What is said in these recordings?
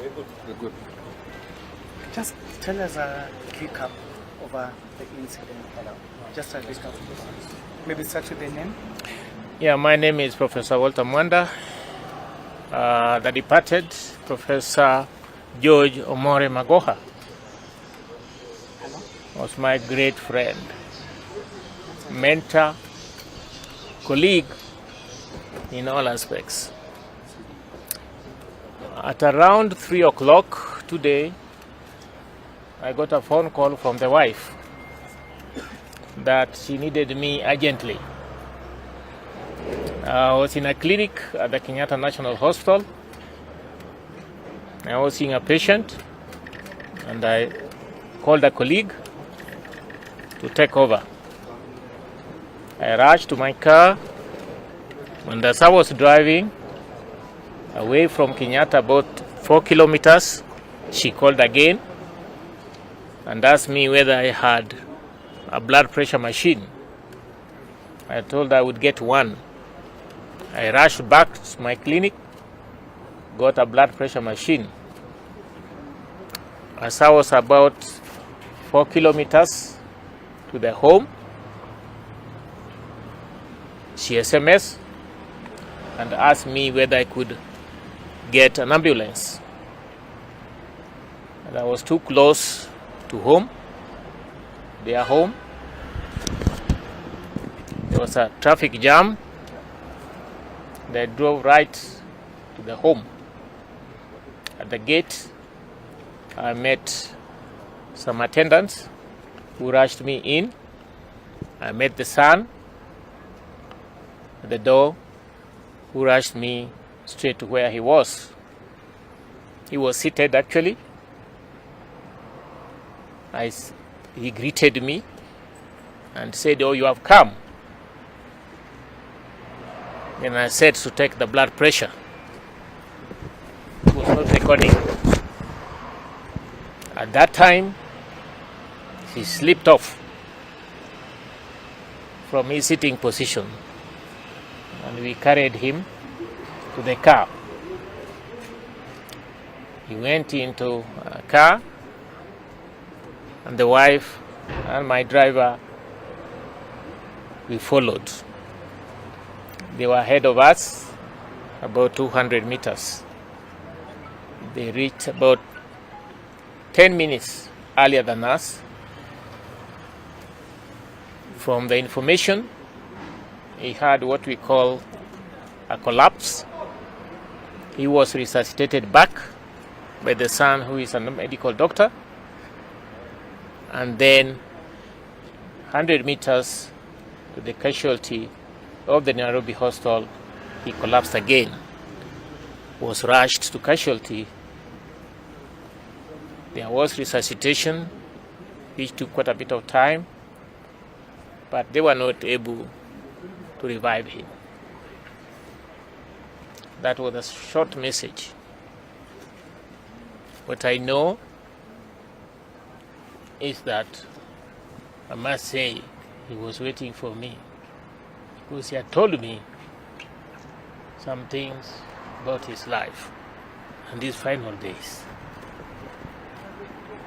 We're good. Just tell us a recap over the incident. Just a recap. Maybe start with the name. Yeah, my name is Professor Walter Mwanda. The departed Professor George Omore Magoha was my great friend, mentor, colleague in all aspects. At around 3 o'clock today, I got a phone call from the wife that she needed me urgently. I was in a clinic at the Kenyatta National Hospital. I was seeing a patient, and I called a colleague to take over. I rushed to my car, and as I was driving away from Kenyatta about 4 kilometers, she called again and asked me whether I had a blood pressure machine. I told her I would get one. I rushed back to my clinic, got a blood pressure machine. As I was about 4 kilometers to the home, she SMS and asked me whether I could get an ambulance. And I was too close to home, their home. There was a traffic jam. They drove right to the home. At the gate, I met some attendants who rushed me in. I met the son at the door who rushed me straight to where he was. He was seated actually. He greeted me and said, "Oh, you have come." Then I said to take the blood pressure. It was not recording. At that time, he slipped off from his sitting position, and we carried him to the car. He went into a car, and the wife and my driver, we followed. They were ahead of us about 200 meters. They reached about 10 minutes earlier than us. From the information, he had what we call a collapse. He was resuscitated back by the son, who is a medical doctor. And then 100 meters to the casualty of the Nairobi hospital, he collapsed again, was rushed to casualty. There was resuscitation, which took quite a bit of time, but they were not able to revive him. That was a short message. What I know is that I must say he was waiting for me, because he had told me some things about his life and his final days.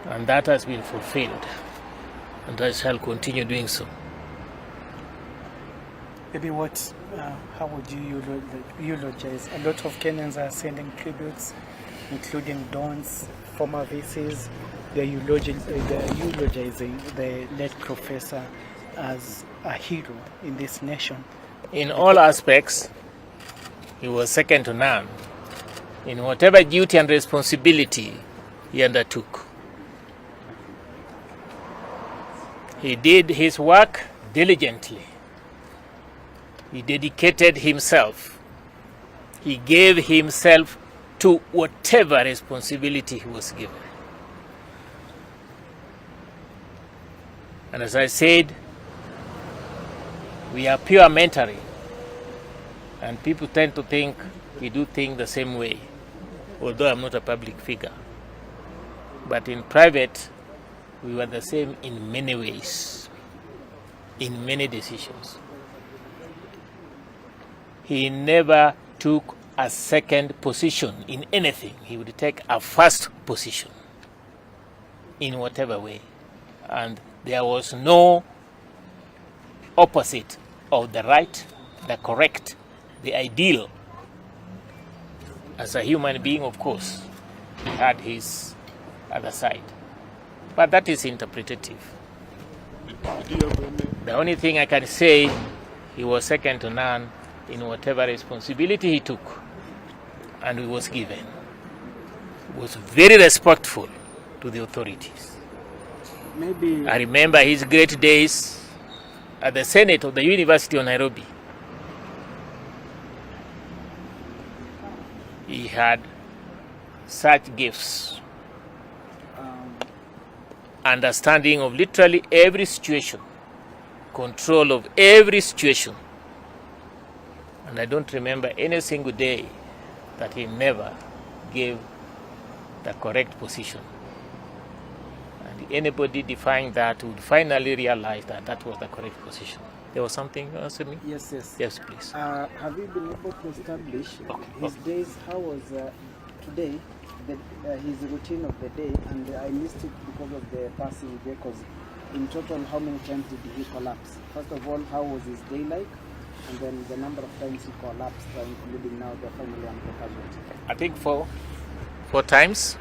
And that has been fulfilled, and I shall continue doing so. Maybe how would you eulogize? A lot of Kenyans are sending tributes, including Don's former VCs. They're eulogizing the late professor as a hero in this nation. In all aspects, he was second to none in whatever duty and responsibility he undertook. He did his work diligently. He dedicated himself. He gave himself to whatever responsibility he was given. And as I said, we are pure mentoring. And people tend to think we do things the same way, although I'm not a public figure. But in private, we were the same in many ways, in many decisions. He never took a second position in anything. He would take a first position in whatever way. And there was no opposite of the right, the correct, the ideal. As a human being, of course, he had his other side. But that is interpretative. The only thing I can say, he was second to none in whatever responsibility he took and he was given. He was very respectful to the authorities. Maybe I remember his great days at the Senate of the University of Nairobi. He had such gifts, understanding of literally every situation, control of every situation. And I don't remember any single day that he never gave the correct position. And anybody defying that would finally realize that that was the correct position. There was something else in me? yes, yes. Yes, please. Have you been able to establish his days? How was today, his routine of the day? And I missed it because of the passing day. Because in total, how many times did he collapse? First of all, how was his day like? And then the number of times he collapsed, including now the final one for casualty. I think four times.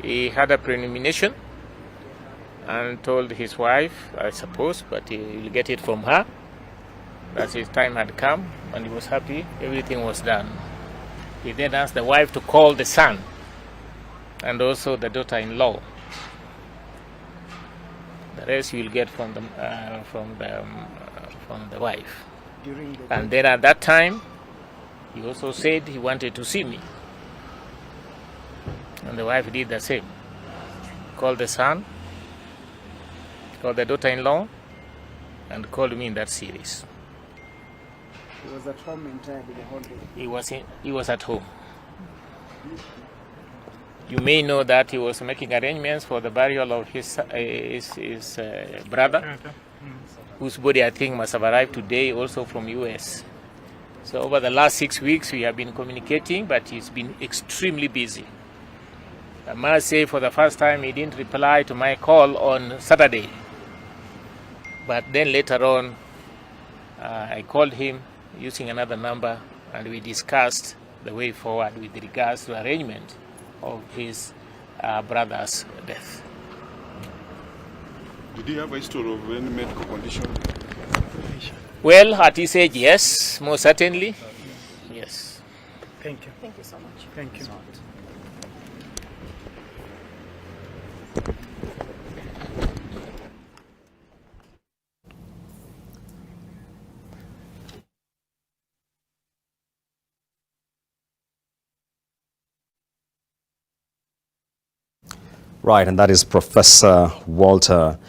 He had a premonition and told his wife, I suppose, but he will get it from her, that his time had come and he was happy, everything was done. He then asked the wife to call the son and also the daughter-in-law. The rest you will get from the wife. During the And then at that time, he also said he wanted to see me. And the wife did the same. Called the son, called the daughter-in-law, and called me in that series. he was at home entirely the whole day. He was at home. You may know that he was making arrangements for the burial of his brother, whose body I think must have arrived today also from US. So over the last 6 weeks we have been communicating, but he's been extremely busy. I must say for the first time he didn't reply to my call on Saturday. But then later on I called him using another number and we discussed the way forward with regards to arrangement of his brother's death. Did he have a history of any medical condition? Well, at his age, yes, most certainly. Yes. Thank you. Thank you so much. Thank you. Right, and that is Professor Walter